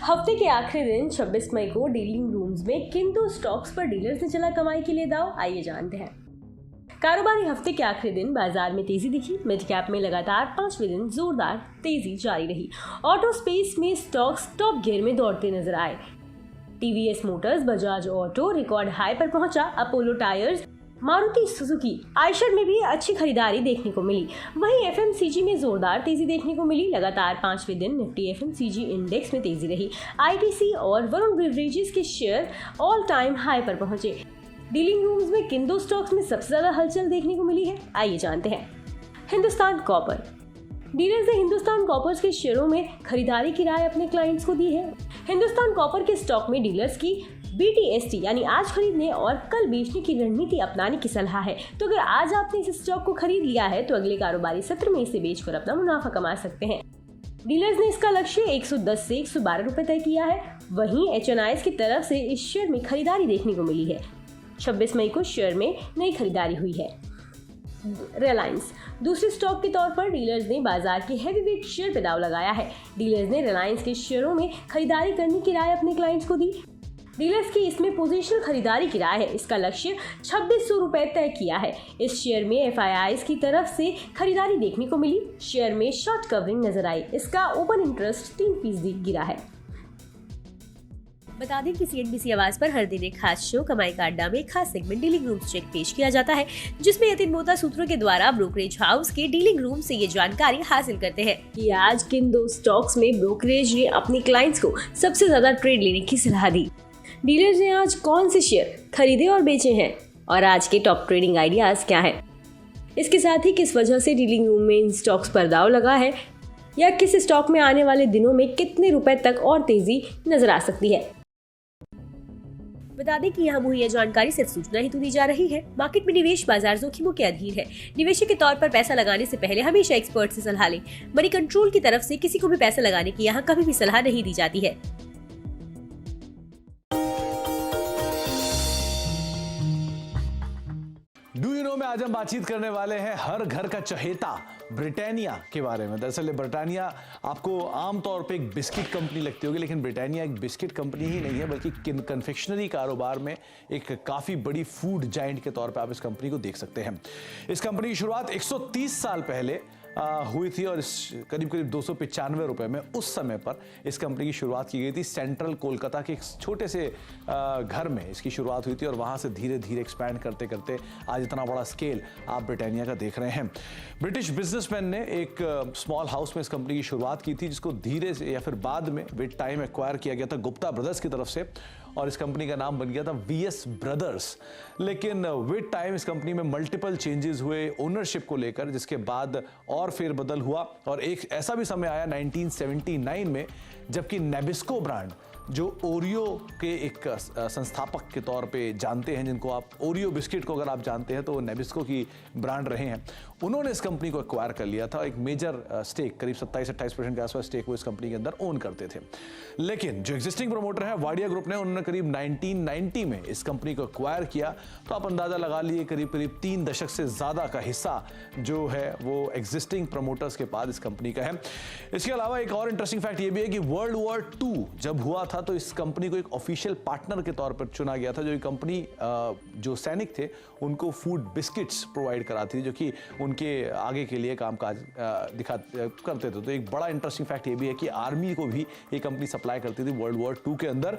हफ्ते के आखिरी दिन 26 मई को डीलिंग रूम्स में किन दो स्टॉक्स पर डीलर्स ने चला कमाई के लिए दाव, आइए जानते हैं। कारोबारी हफ्ते के आखिरी दिन बाजार में तेजी दिखी। मिड कैप में लगातार 5वें दिन जोरदार तेजी जारी रही। ऑटो स्पेस में स्टॉक्स टॉप गियर में दौड़ते नजर आए। TVS Motors, Bajaj auto record high पर पहुंचा। Apollo tyres, Maruti Suzuki, Eicher में भी अच्छी खरीदारी देखने को मिली। वहीं एफएमसीजी में जोरदार तेजी देखने को मिली। लगातार 5वें दिन निफ्टी एफएमसीजी इंडेक्स में तेजी रही। आईटीसी और वरुण बेवरेजेस के शेयर ऑल टाइम हाई पर पहुंचे। डीलिंग रूम्स में किन दो स्टॉक्स में सबसे ज्यादा हलचल देखने को मिली है, आइए जानते हैं। हिंदुस्तान कॉपर, डीलर्स ने हिंदुस्तान कॉपर्स के शेयरों में खरीदारी की राय अपने क्लाइंट्स को दी है। हिंदुस्तान कॉपर के स्टॉक में डीलर्स की BTST यानी आज खरीदने और कल बेचने की रणनीति अपनाने की सलाह है। तो अगर आज आपने इस स्टॉक को खरीद लिया है तो अगले कारोबारी सत्र में इसे बेचकर अपना मुनाफा कमा सकते हैं। डीलर्स ने इसका लक्ष्य 110 से 112 रुपए तय किया है। वहीं HNIs की तरफ से इस शेयर में खरीदारी देखने को मिली है। 26 मई को शेयर में नई खरीदारी हुई है। रिलायंस, दूसरे स्टॉक के तौर पर डीलर्स ने बाजार के हैवीवेट शेयर पे दाव लगाया है। डीलर्स ने रिलायंस के शेयरों में खरीदारी करने की राय अपने क्लाइंट्स को दी। डीलर्स की इसमें पोजिशनल खरीदारी की राय है। इसका लक्ष्य 2600 रुपए तय किया है। इस शेयर में FIIs की तरफ से खरीदारी देखने को मिली। शेयर में शॉर्ट कवरिंग नजर आई। इसका ओपन इंटरेस्ट 3% गिरा है। बता दें कि CNBC आवाज पर हर दिन एक खास शो कमाई का अड्डा में एक खास सेगमेंट डीलिंग रूम चेक पेश किया जाता है, जिसमें यतिन मोहता सूत्रों के द्वारा ब्रोकरेज हाउस के डीलिंग रूम से ये जानकारी हासिल करते हैं कि आज किन दो स्टॉक्स में ब्रोकरेज ने अपने क्लाइंट्स को सबसे ज्यादा ट्रेड लेने की सलाह दी। डीलर्स ने आज कौन से शेयर खरीदे और बेचे हैं और आज के टॉप ट्रेडिंग आइडियाज क्या है। इसके साथ ही किस वजह से डीलिंग रूम में इन स्टॉक्स पर दाव लगा है या किस स्टॉक में आने वाले दिनों में कितने रुपए तक और तेजी नजर आ सकती है। बता दें कि यहाँ मुहैया जानकारी सिर्फ सूचना ही तो दी जा रही है। मार्केट में निवेश बाजार जोखिमों के अधीन है। निवेशक के तौर पर पैसा लगाने से पहले हमेशा एक्सपर्ट से सलाह लें। मनी कंट्रोल की तरफ से किसी को भी पैसा लगाने की यहाँ कभी भी सलाह नहीं दी जाती है। डू यू नो में आज हम बातचीत करने वाले हैं हर घर का चहेता ब्रिटानिया के बारे में। दरअसल ब्रिटानिया आपको आमतौर पे एक बिस्किट कंपनी लगती होगी, लेकिन ब्रिटानिया एक बिस्किट कंपनी ही नहीं है, बल्कि कन्फेक्शनरी कारोबार में एक काफ़ी बड़ी फूड जाइंट के तौर पे आप इस कंपनी को देख सकते हैं। इस कंपनी की शुरुआत 130 साल पहले हुई थी और करीब 295 रुपए में उस समय पर इस कंपनी की शुरुआत की गई थी। सेंट्रल कोलकाता के एक छोटे से घर में इसकी शुरुआत हुई थी और वहाँ से धीरे धीरे एक्सपैंड करते करते आज इतना बड़ा स्केल आप ब्रिटानिया का देख रहे हैं। ब्रिटिश बिजनेसमैन ने एक स्मॉल हाउस में इस कंपनी की शुरुआत की थी, जिसको धीरे से या फिर बाद में विद टाइम एक्वायर किया गया था गुप्ता ब्रदर्स की तरफ से और इस कंपनी का नाम बन गया था VS ब्रदर्स। लेकिन विद टाइम इस कंपनी में मल्टीपल चेंजेस हुए ओनरशिप को लेकर, जिसके बाद और फेरबदल हुआ और एक ऐसा भी समय आया 1979 में जबकि नेबिस्को ब्रांड, जो ओरियो के एक संस्थापक के तौर पे जानते हैं, जिनको आप ओरियो बिस्किट को अगर आप जानते हैं तो नेबिस्को की ब्रांड रहे हैं, उन्होंने इस कंपनी को एक्वायर कर लिया था। एक मेजर स्टेक करीब 27-28% के आसपास स्टेक वो इस कंपनी के अंदर ओन करते थे। लेकिन जो एग्जिस्टिंग प्रमोटर है वाडिया ग्रुप ने, उन्होंने करीब 1990 में इस कंपनी को एक्वायर किया। तो आप अंदाजा लगा लिए करीब 3 दशक से ज्यादा का हिस्सा जो है वो एग्जिस्टिंग प्रमोटर्स के पास इस कंपनी का है। इसके अलावा एक और इंटरेस्टिंग फैक्ट ये भी है कि वर्ल्ड वॉर 2 जब हुआ था तो इस कंपनी को एक ऑफिशियल पार्टनर के तौर पर चुना गया था। जो कंपनी जो सैनिक थे उनको फूड बिस्किट्स प्रोवाइड कराती थी, जो कि उनके आगे के लिए कामकाज करते थे। तो एक बड़ा इंटरेस्टिंग फैक्ट ये भी है कि आर्मी को भी ये कंपनी सप्लाई करती थी वर्ल्ड वॉर 2 के अंदर।